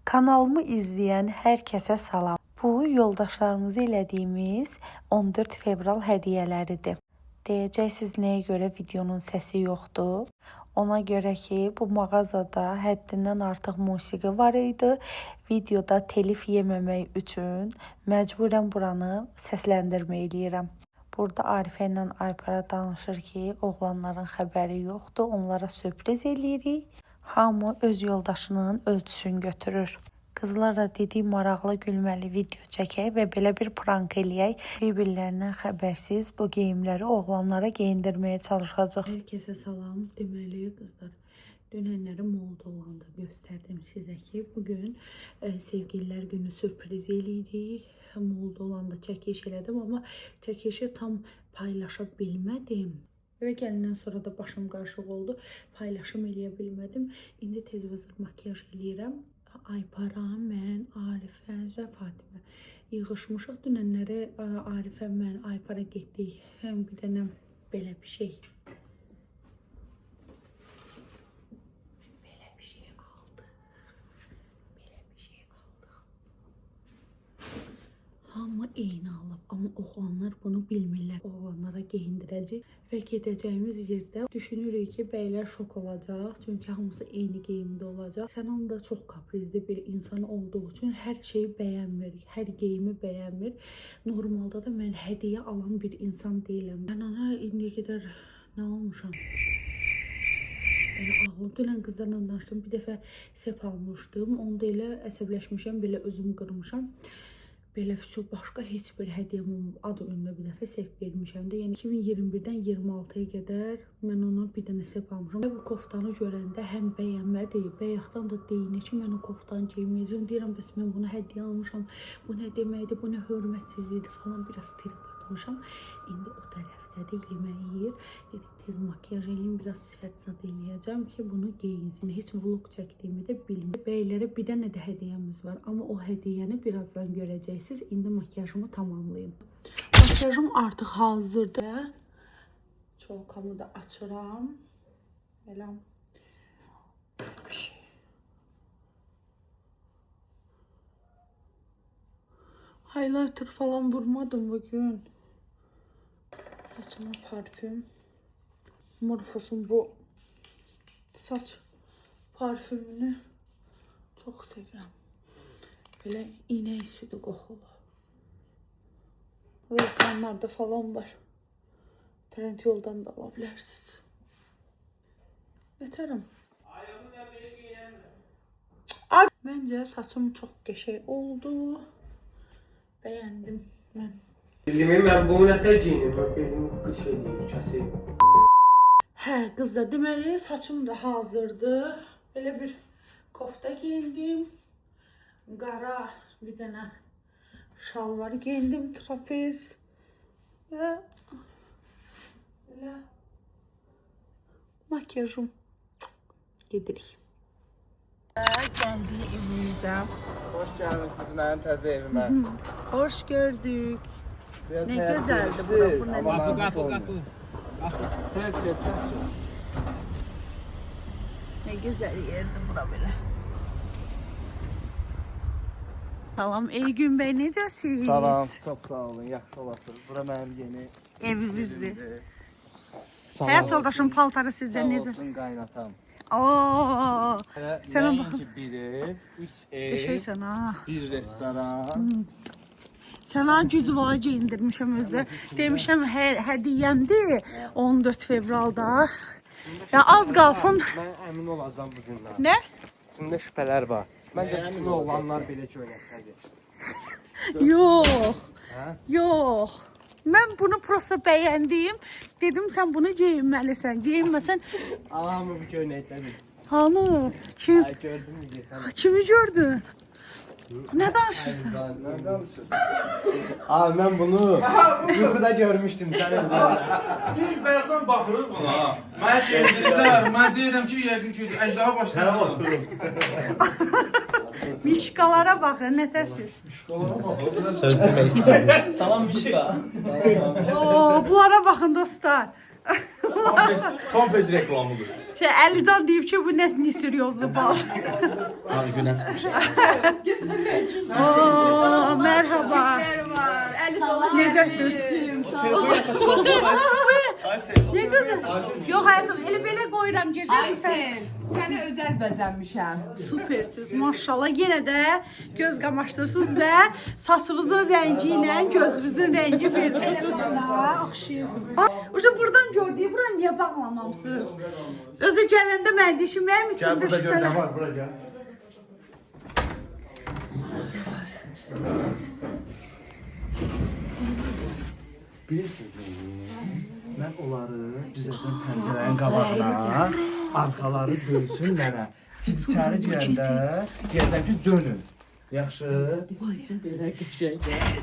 Kanalımı izləyən hər kəsə salam. Bu, yoldaşlarımızı elədiyimiz 14 fevral hədiyyələridir. Deyəcəksiniz, nəyə görə videonun səsi yoxdur? Ona görə ki, bu mağazada həddindən artıq musiqi var idi. Videoda telif yeməmək üçün məcburən buranı səsləndirmə eləyirəm. Burada Arifə ilə Aypara danışır ki, oğlanların xəbəri yoxdur. Onlara sürpriz eləyirik. Hamı öz yoldaşının ölçüsünü götürür. Qızlar da dedik maraqlı gülməli video çəkək və belə bir prank eləyək. Bir-birlərindən xəbərsiz bu geyimləri oğlanlara geyindirməyə çalışacaq. Hər kəsə salam. Deməli qızlar, dönənləri molda olanda göstərdim sizə ki, bugün sevgililər günü sürpriz eləyirik. Molda olanda çəkiş elədim, amma çəkişi tam paylaşa bilmədim. Və gəlindən sonra da başım qarışıq oldu. Paylaşım eləyə bilmədim. İndi tez vəzir makyaj eləyirəm. Aypara, mən, Arifə və Fatimə yığışmışıq. Dünənləri Arifə, mən, Aypara getdik. Bir dənə belə bir şey. Hamı eyni alıb, amma oğlanlar bunu bilmirlər. Oğlanlara geyindirəcək və gedəcəyimiz yerdə düşünürük ki, bəylər şok olacaq. Çünki hamısı eyni geyimdə olacaq. Sənan da çox kaprizli bir insan olduğu üçün hər şeyi bəyənmir, hər geyimi bəyənmir. Normalda da mən hədiyyə alan bir insan deyiləm. Mən ona indiyə qədər nə olmuşam? Ağlım. Dünən qızlarla danışdım, bir dəfə sep almışdım. Onda elə əsəbləşmişəm, belə özümü qırmışam. Belə başqa heç bir hədiyyəm adı önündə bir dəfə sef vermişəm də. Yəni 2021-dən 26-ya qədər mən ona bir dənə sef almışam. Bu koftanı görəndə həm bəyənmədi, bayaqdan da deyinir ki, mən o koftanı giyməyəcəm. Deyirəm, bəs mən buna hədiyyə almışam. Bu nə deməkdir, bu nə hörmətsizlikdir falan, biraz trip atmışam. İndi o tərəfdədir, yemək yeyir. Dedik, tez makyaj eləyim, biraz sifət zad eləyəcəm ki, bunu geyinsin. Heç vlog çəkdiyimi də bilmir. Bəylərə bir dənə də hədiyyəmiz var, amma o hədiyyəni birazdan görəcəksiniz. İndi makyajımı tamamlayım. Makyajım artıq hazırdır. Çolkamı da açıram. Elə bir şey. Highlighter falan vurmadım bugün. Saçıma parfüm. Morphos'un bu saç parfümünü çox sevirəm. Belə inək südü qoxulu. Rozmanlarda falan var. Trend yoldan da ala bilərsiniz. Yetərəm. Məncə saçım çox qəşəng oldu. Bəyəndim mən. Bilmiyorum, ben bu nətə giyinim, benim şey deyim, kəsiyim. Hə, qızlar, deməli saçım da hazırdır. Belə bir kofta giyindim. Qara bir dənə şalvar giyindim, trapez. Və belə makyajım. Gedirik. Gəldik evimizə. Hoş gəlmişsiniz mənim təzə evimə. Hoş gördük. Biraz Ne həyat güzeldi geçti, bura, bu ne ama güzel. nasip olmuyor. Tez geç, tez geç. Ne güzel yerdi bura belə. Salam, ey gün bəy, necəsiniz? Salam, çok sağ olun, yaxşı olasınız. Bura mənim yeni Evimizdir. evimdir. Həyat yoldaşın paltarı sizcə Sağ necə? olsun qaynatam. Oo, Sənə Nəinki baxın. bir ev, 3 ev, Qəşəngsən ha. bir restoran. Sənə güzvala geyindirmişəm özdə. Demişəm hədiyyəmdir 14 fevralda. Ya az qalsın. Mən əmin olacağım bu gündən. Nə? İçimdə şübhələr var. Məncə bütün oğlanlar belə köynəkdədir. Yox. Hə? Yox. Mən bunu prosta bəyəndim. Dedim sən bunu geyinməlisən. Geyinməsən. Hamı bu köynəkdədir. Hanı? Kim? Ay gördün mü sən? Kimi gördün? Nə danışırsan? Nə danışırsan? Abi mən bunu yuxuda görmüşdüm sənin. Biz bayaqdan baxırıq buna. Mənə çəkdirlər. Mən deyirəm ki, yəqin ki, əcdaha başlayır. Mişkalara baxın, nətəsiz? Söz demək istədim. Oo, bunlara baxın dostlar. Pampers reklamıdır. Əlican deyib ki, bu nə seriozlu bal. Abi günə çıxmış. Oo, merhaba. var. Əli dolu. Necəsiz? Ne gözəl. Yox, həyatım, elə belə qoyuram, gecəlisən. Sənə özəl bəzənmişəm. Süpersiz, maşallah. Yenə də göz qamaşdırsınız və saçınızın rəngi ilə gözünüzün rəngi bir telefonda axşıyırsınız. Uca buradan gördüyü, bura niyə bağlamamısınız? Özü gələndə mən deyişim, mənim içimdə şübhələr. Var, bura gəl. Bilirsiniz nəyi? Mən onları düzəltəcəm pəncərənin qabağına, arxaları dönsünlərə. Siz içəri girəndə deyəcəm ki, dönün. Yaxşı? Bizim üçün belə qəşəng.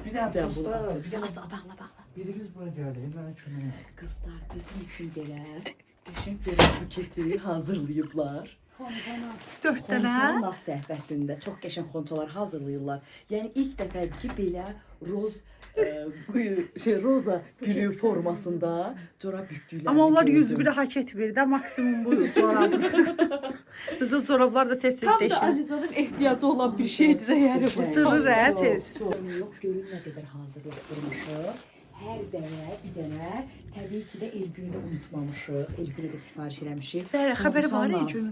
Bir də usta, bir də Bağla. biriniz bura gəlin, mənə kömək edin. Qızlar bizim üçün belə qəşəng bir buketi hazırlayıblar. 4 dənə. Xonçanın naz səhifəsində çox qəşəng xonçalar hazırlayırlar. Yəni ilk dəfədir ki, belə roza gülü formasında corab büktüklərini Amma onlar gördüm. 101 hak etmir də, maksimum bu corab. Bizdə corablar da tez-tez Tam da değişir. Aliza'nın ehtiyacı olan bir şeydir yəni bu. Bıtırır hə, tez. Yox, görün nə qədər hazırlaşdırmışıq. Hər dənə bir dənə, təbii ki də el günü də unutmamışıq. El günü də sifariş eləmişik. Bəli, xəbəri var Xonçal gün.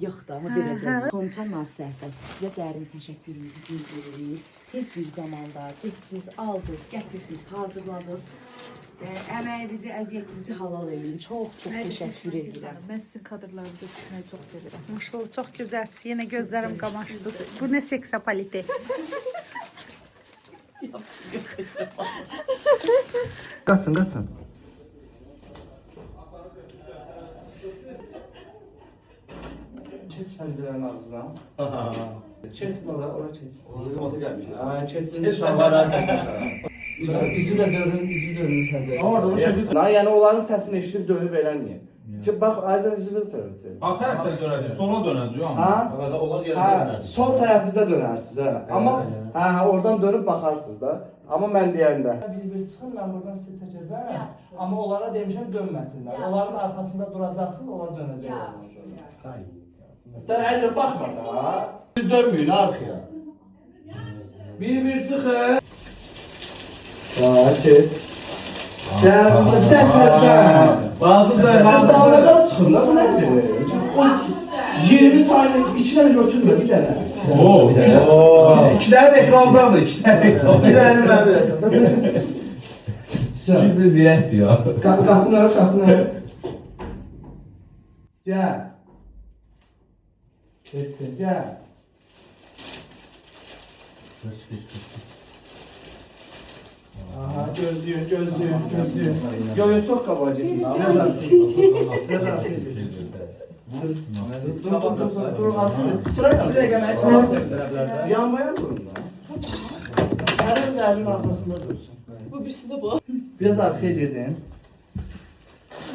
Yox da, amma verəcəm. Xonçal naz səhifəsi sizə dərin təşəkkürümüzü bildiririk. Tez bir zamanda getdiniz, aldınız, gətirdiniz, hazırladınız. Əməyinizi, əziyyətinizi halal eləyin. Çox təşəkkür edirəm. Mən sizin kadrlarınızı düşünməyi çox sevirəm. Maşallah, çox gözəlsiniz. Yenə gözlərim qamaşdı. Bu nə seksapalite? Qaçın, qaçın. Keç pəncərənin ağzından. Keçin ora keç. Otu gəlmiş. Ha, keçin inşallah rahat çəkmişəm. Üzü də dönün pəncərəyə. Lan yəni onların səsini eşidib dönüb eləməyin. Ki bax, Ayrıca üzü törəcək. Ha tərəfdə görəcək, sola dönəcək amma. Ha? Onlar yerində sol tərəf bizə dönərsiniz hə. Amma oradan dönüb baxarsınız da. Amma mən deyəndə bir çıxın, mən buradan sizi çəkəcəm. Amma onlara demişəm dönməsinlər. Onların arxasında duracaqsınız, onlar dönəcək ondan sonra. Dərəcə baxma da. Düz dönməyin arxaya. Bir çıxın. Keç. Gəl, dəfəsən. Bazıdır, bazıdır. Çıxın da, bu nədir? 20 saniye, 2 dənə götürmə, bir dənə. Oo, 2 dənə ekrandadır, 2 dənə ekrandadır. 2 dənə mən verəsən. Şimdi ziyət ya. Qapını ör, qapını ör. Gəl. Gəl. Aha, gözlüyün. Yo, çox qabağa getmiş. Biraz artıq. Dur. Sırayla. Bir dəqiqə mənə çağırsın. Yanmayan durun da. Hər üzərinin arxasında dursun. Bu birisi də bu. Biraz arkaya gedin.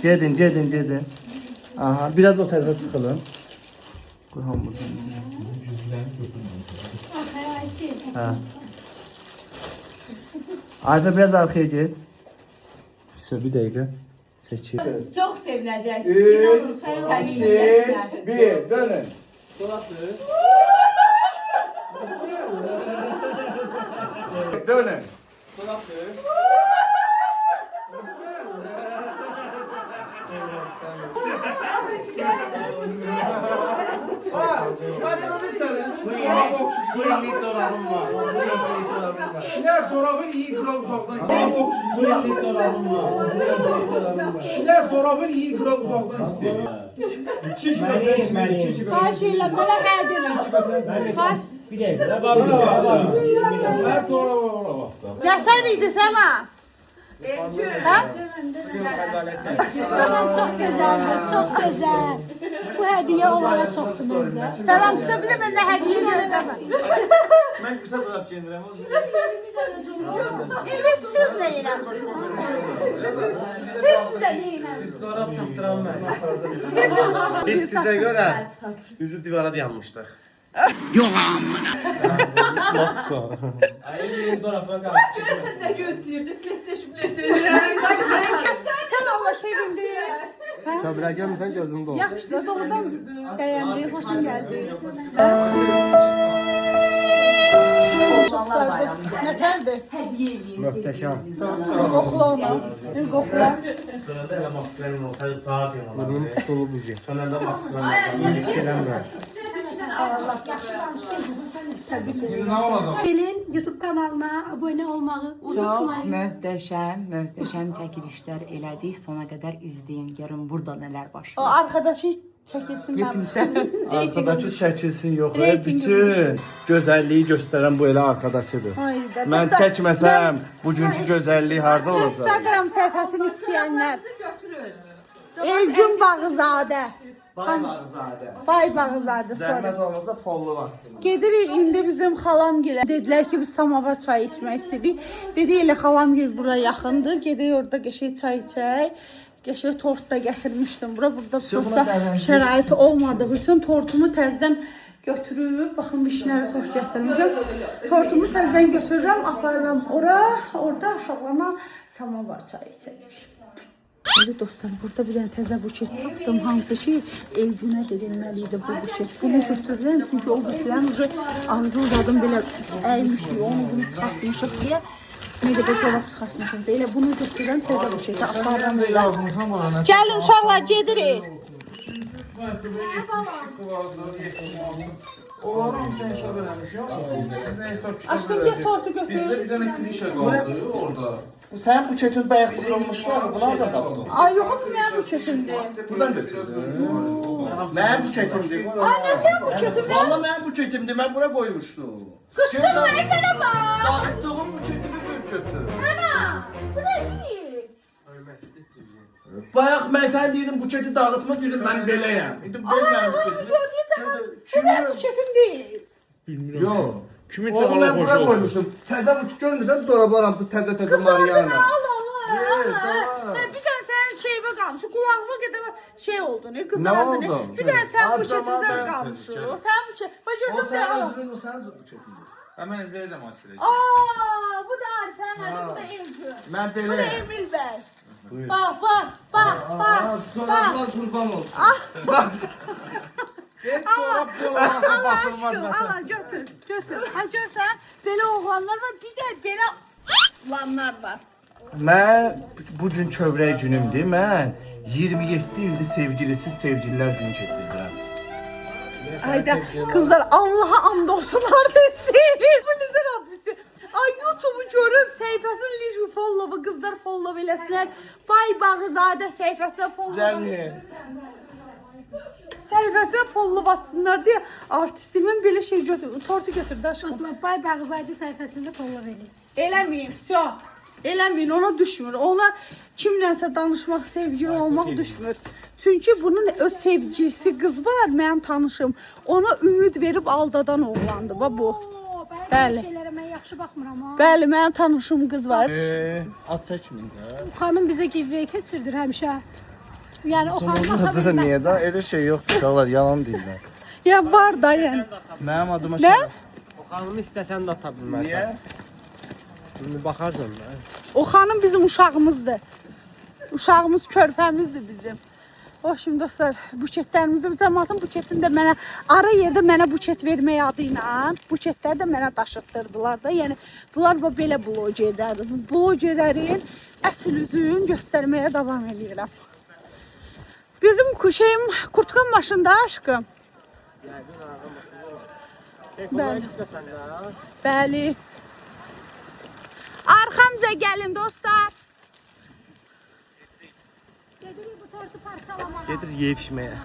Gedin. Aha, biraz o tərəfə sıxılın. Qurhan buradan. Ha. Arif biraz arkaya git. Bir dəqiqə. Çəkil. Çox sevinəcəksiniz. 3, 2, 1, dönün. Dönün. Bu yeni dolabım var. Kişilər corabın iyi qıra uzaqdan. Bu yeni dolabım var. Kişilər corabın iyi qıra uzaqdan istəyir. 2 kilometr. Xahiş edirəm, belə qəyd edirəm. Bir dəqiqə, mən coraba ora baxdım. Gəsən idi sənə. Hə? Çok güzeldi, çok güzel. Bu hediye onlara çoktu bence. Selam söyle ben de hediye görmesin. Mən qısa dolab geyindirəm. Evet siz ne yersiniz? Siz de yersiniz. Dolab çatdıram mən. Biz sizə görə üzü divara dayanmışdıq. Görürsen ne gözlüyorduk, PlayStation. Sen Allah sevindi. Səbirə gəlmirsən gözüm doldu. Yaxşı da doğrudan bəyəndi, xoşun gəldi. Nətərdir? Hediye edeyim. Möhtəşəm. Qoxula ona. Qoxula. Sonunda elə Maxwell'in olsaydı daha deyim ona. Bunun tutulu bu şey. Sonunda Maxwell'in Hiç eləmirəm. Nə olacaq? Gelin YouTube kanalına abone olmağı Çox unutmayın. möhtəşəm çəkilişlər elədik. Sona qədər izləyin. Görün burada nələr baş O verir. arkadaşı çəkilsin mən. Arkadakı çəkilsin yox. Reytingi Bütün gözəlliyi göstərən bu elə arkadakıdır. Hayda. Mən çəkməsəm bugünkü gözəllik harda olacaq? Instagram səhifəsini istəyənlər. Elgün Bağızadə. Baybazadə. Bay Bağızadə sonra. Zəhmət olmasa follow atsın. Gedirik indi bizim xalam gələ. Dedilər ki, biz samavar çayı içmək istədik. Dedi elə xalam gəl bura yaxındır. Gedirik orada qəşəng çay içək. Qəşəng tort da gətirmişdim bura. Burada prosta şərait olmadığı üçün tortumu təzədən götürüb, baxın bişnəli tort gətirmişəm. Tortumu təzədən götürürəm, aparıram ora. Orada uşaqlarına samavar çayı içəcək. Öyle dostlar, burada bir dənə təzə buket tapdım, hansı ki Elcünə dedilməliydi bu buket. Bunu götürürəm çünki o buketlən ağzı uzadım belə əymişik, onu bunu çıxartmışıq deyə. Nə qədər cavab çıxartmışıq deyə. Elə bunu götürürəm təzə buketə aparıram. Gəlin uşaqlar, gedirik. Onları hamısı hesab eləmişəm. Aşkım, get tortu götür. Bizdə bir dənə klişə qaldı orada. Sən buketin bayaq qırılmışlar, bunlar da tapdın. Ay yox, bu mənim buketimdir. Buradan götürdün. Mənim buketimdir. Ay nə sən buketim? Valla mənim buketimdir, mən bura qoymuşdum. Qışqırma, mənə bax. Dağıtdığım buketimi götür. Ana, bu nə deyil? Bayaq mən sən deyirdim buketi dağıtma dedim mən beləyəm. İndi belə mənim buketim. Bu mənim buketim deyil. Yox. Kimin Oğlum mən bura qoymuşum. Təzə buket görmürsən, corablar hamısı təzə Mariana. Bir tane senin şeyime kalmış. Kulağıma kadar şey oldu. Ne kızardın. Ne oldu? Bir tane sen bu Harcama çetimden ben kalmış. çekeceğim. O sen bu çetim. O Bacırsın sən sen al. özünün, o sənin buketindir. Həmən verirəm asirə. Bu da Arife'nin adı. Bu da Elgün. Mən Bu da beləyəm. Emil Bey. Bak bak bak bak. Corablar qurban olsun. Allah aşkım. Allah götür. Götür. Ha görsən. Belə oğlanlar var. Bir de belə oğlanlar var. Mən bugün kövrək günümdür. Mən 27 ildir sevgilisiz sevgililər günü keçirdirəm. Hayda kızlar Allah'a and olsun artist değil. Bu neden hapisi? Ay YouTube'u görüp səhifəsini lütfü follow kızlar follow eləsinlər. Bay Bağızadə səhifəsinə follow. Səhifəsinə follow atsınlar diye artistimin belə şey götür, tortu götürdü aşkım. Aslında Bay Bağızadə səhifəsində follow edin. Eləməyin, всё. Eləməyin, ona düşmür. Ona kimlənsə danışmaq, sevgili olmaq düşmür. Çünkü bunun öz sevgilisi kız var, mənim tanışım. Ona ümid verib aldadan oğlandı bu. Bəli. Bəli. Şeylərə mən yaxşı baxmıram ha. Bəli, mənim tanışım kız var. At çəkmin də. Bu xanım bizə giveaway keçirdir həmişə. Yəni o xanım baxa Adı niyə bilməz. də? Elə şey yoxdur, uşaqlar yalan deyirlər. Ya var da yəni. Mənim adıma Nə? O xanımı istəsən də ata bilməzsən. Niyə? Şimdi baxarsan da. O xanım bizim uşağımızdır. Uşağımız, körpəmizdir bizim. O şimdi dostlar, buketlərimizi, cəmaatın buketini də mənə, ara yerdə mənə buket vermək adı ilə, buketləri də mənə daşıtdırdılar da. Yəni, bunlar belə blogerlərdir. Bu blogerlərin əsl üzünü göstərməyə davam edirəm. Bizim şeyim, kurtkan maşında aşkım. Bəli. Bəli. Arxamca gəlin dostlar. Gedirik bu tortu parçalamağa. Gedir yeyişməyə.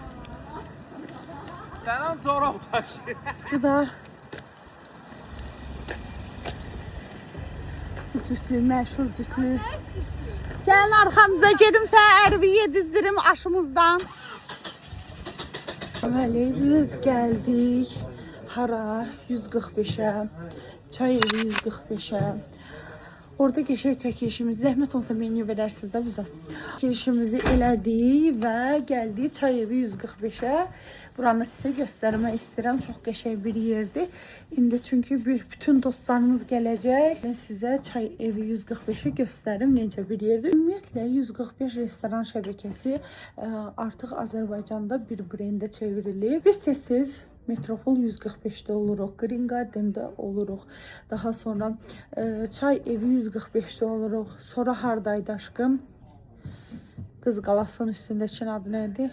Səndən sonra utaş. Bu da cütlü, məşhur cütlü. Gəlin arxamıza gedim sənə ərvi yedizdirim aşımızdan. Bəli, biz gəldik. Hara? 145'ə. Çay evi 145'ə. Orada geçək çəkilişimizi, zəhmət olsa menyu verərsiniz də bizə. Çəkilişimizi elədik və gəldik çay evi 145-ə. Buranı sizə göstərmək istəyirəm. Çox qəşəng bir yerdir. İndi çünki bütün dostlarımız gələcək. Mən sizə çay evi 145-i göstərim necə bir yerdir. Ümumiyyətlə 145 restoran şəbəkəsi artıq Azərbaycanda bir brendə çevrilib. Biz tez-tez Metropol 145'te oluruq, Green Garden'da oluruq. Daha sonra Çay evi 145'te oluruq. Sonra hardaydı aşkım? Qız Qalasının üstündəki adı neydi?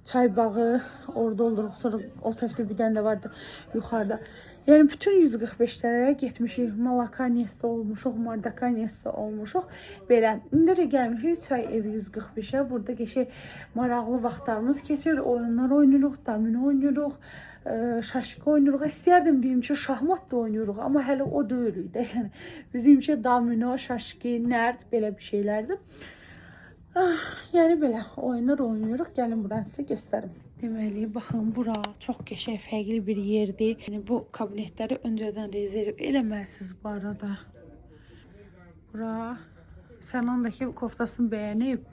Çay bağı, orada oluruq. Sonra o tərəfdə bir dənə də vardı yuxarıda. Yəni bütün 145'lərə getmişik. Malakaniyesdə olmuşuq, Mardakaniyesdə olmuşuq. Belə, indi də gəlmişik Çay evi 145'ə. Burada geçək maraqlı vaxtlarımız keçir. Oyunlar oynuruq, domino oynuruq, şaşka oynuruq. İstəyərdim deyim ki, şahmat da oynuruq, amma hələ o deyilik də. Yəni bizimki domino, şaşki, nərd belə bir şeylərdir. Yəni belə oyunlar oynuruq. Gəlin buranı sizə göstərim. Deməli, baxın, bura çox qəşəng, fərqli bir yerdir. Yəni bu kabinetləri öncədən rezerv eləməlisiniz bu arada. Bura Sənandakı koftasını bəyənib.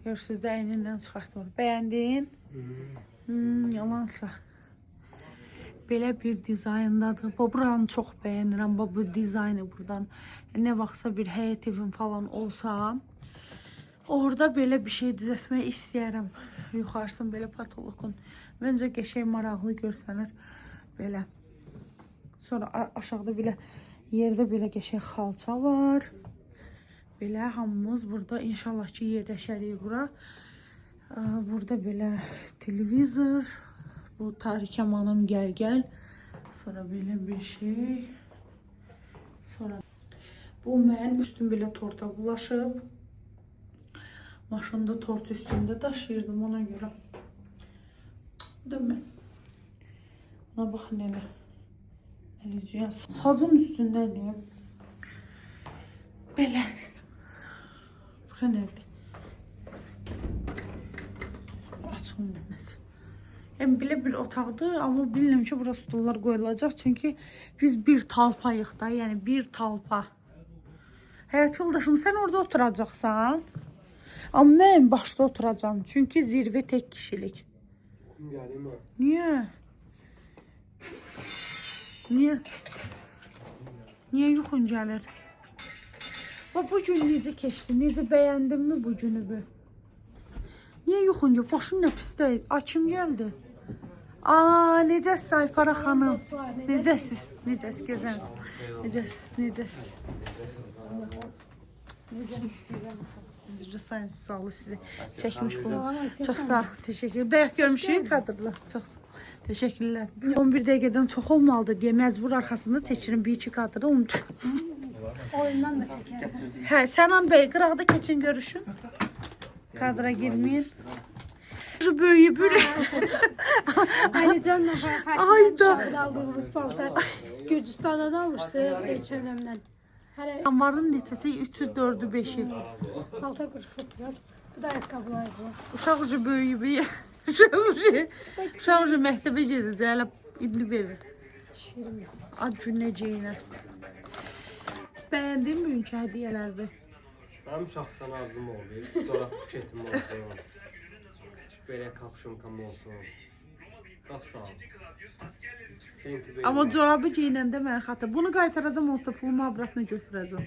Görürsünüz də əynindən çıxartmır. Bəyəndin? Yalansa. Belə bir dizayndadır. Buranı çox bəyənirəm. Bu dizaynı buradan. Nə vaxtsa bir həyət evim falan olsa, orada belə bir şey düzəltmək istəyərəm. Yuxarısın belə patologun. Məncə qəşəng maraqlı görsənir. Belə. Sonra aşağıda belə yerdə belə qəşəng xalça var. Belə hamımız burada inşallah ki yerləşərik bura. Burada belə televizor. Bu Tarikə Hanım gəl. Sonra belə bir şey. Sonra bu mənim üstüm belə torta bulaşıb. Maşında tort üstündə daşıyırdım ona görə. Değil mi? Buna baxın elə. Eləcəyəm. Sacın üstündəydim. Belə. Bura nədir? Açılmır nəsə. Yəni belə bir otaqdır, amma bilmirəm ki, bura stullar qoyulacaq. Çünki biz bir talpayıq da, yəni bir talpa. Həyat yoldaşım, sən orada oturacaqsan. Amma mən başda oturacağım. Çünki zirvə tek kişilik. Gəlim ha. Niyə? Niyə? Niyə yuxun gəlir? Bu gün necə keçdi? Necə bəyəndin mi bu günü bu? Niyə yuxun gəlir? Başın nə pisdir? Kim gəldi? Necəsiz Aypara xanım? Necəsiz? Necəsiz gözəl? Necəsiz? Üzrü sayın sağ olun sizi çəkmiş bunu. Çox sağ ol. Təşəkkür. Bayaq görmüşük kadrla. Çox sağ ol. Təşəkkürlər. 11 dəqiqədən çox olmalıdır deyə məcbur arxasında çəkirim 1-2 kadrı unut. Oyundan da çəkərsən. Hə, Sənan bəy qıraqda keçin görüşün. Kadra girməyin. Böyüyüb. Alican'la farklı aldığımız paltar Gürcistan'dan almışdı H&M'den. Damarın neçəsi 3'ü 4'ü 5'i. Paltar kırışıb biraz. Bu da ayaqqabılar bu. Uşaq ucu böyüyüb. Uşaq ucu məktəbə gedəcək. Hələ indi verir. Ad günəcəyinə. Bəyəndin mi ülkə hədiyələrdə? Mənim uşaqdan arzum oldu. Sonra puketim olsun. Belə kapşonkam olsun. Çox sağ ol. Amma corabı giyinəndə mən xatır. Bunu qaytaracam olsa pulumu abratını götürəcəm.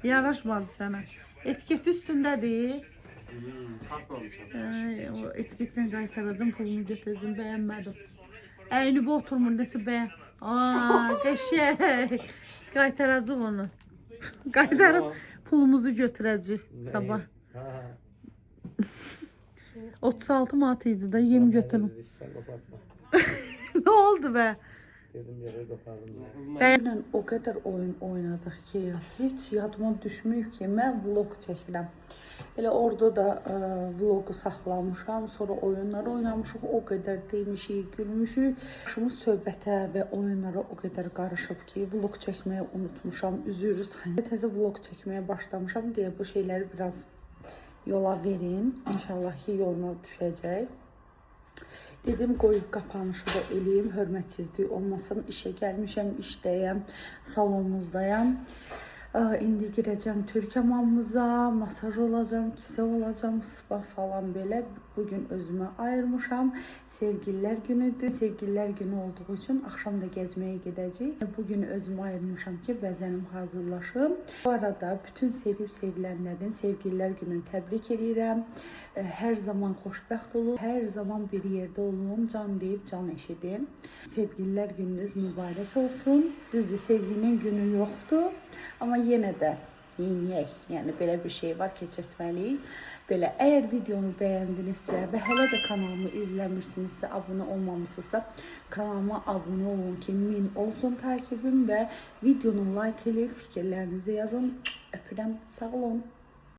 Yaraşmadı sənə. Etiket üstündədir. Tapmamışam. O etiketdən qaytaracam pulumu götürəcəm. Bəyənmədim. Əylübə oturmur nəsə bəyən. Qəşək. Qaytaracaq onu. Qaytarıb pulumuzu götürəcək sabah. 36 manat idi da yem götürüm. Ne oldu be? Dedim yere kapardım. Ben o kadar oyun oynadık ki hiç yadıma düşmüyor ki mən vlog çəkirəm. Elə orada da vlogu saxlamışam, sonra oyunlar oynamışıq, o qədər demişik, gülmüşük. Başımız söhbətə və oyunlara o qədər qarışıb ki, vlog çəkməyi unutmuşam, üzürüz. Təzə vlog çəkməyə başlamışam deyə bu şeyləri biraz yola verin. İnşallah ki yoluna düşəcək. Dedim qoy qapanışı da eləyim, hörmətsizlik olmasın. İşə gəlmişəm, işdəyəm, salonumuzdayam. İndi girəcəm Türk hamamımıza, masaj olacam, kisə olacam, spa falan belə. Bugün özümə ayırmışam. Sevgililər günüdür. Sevgililər günü olduğu üçün axşam da gəzməyə gedəcəyik. Bugün özümə ayırmışam ki, bəzənim hazırlaşım. Bu arada bütün sevib sevilənlərin sevgililər gününü təbrik edirəm. Hər zaman xoşbəxt olun, hər zaman bir yerdə olun, can deyib can eşidin. Sevgililər gününüz mübarək olsun. Düzdür, sevginin günü yoxdur. Amma yenə də yeyək, yəni belə bir şey var, keçirtməliyik. Belə, əgər videonu bəyəndinizsə və hələ də kanalımı izləmirsinizsə, abunə olmamışsınızsa, kanalıma abunə olun ki, 1000 olsun takibim və videonu like edib fikirlərinizi yazın. Öpürəm, sağ olun.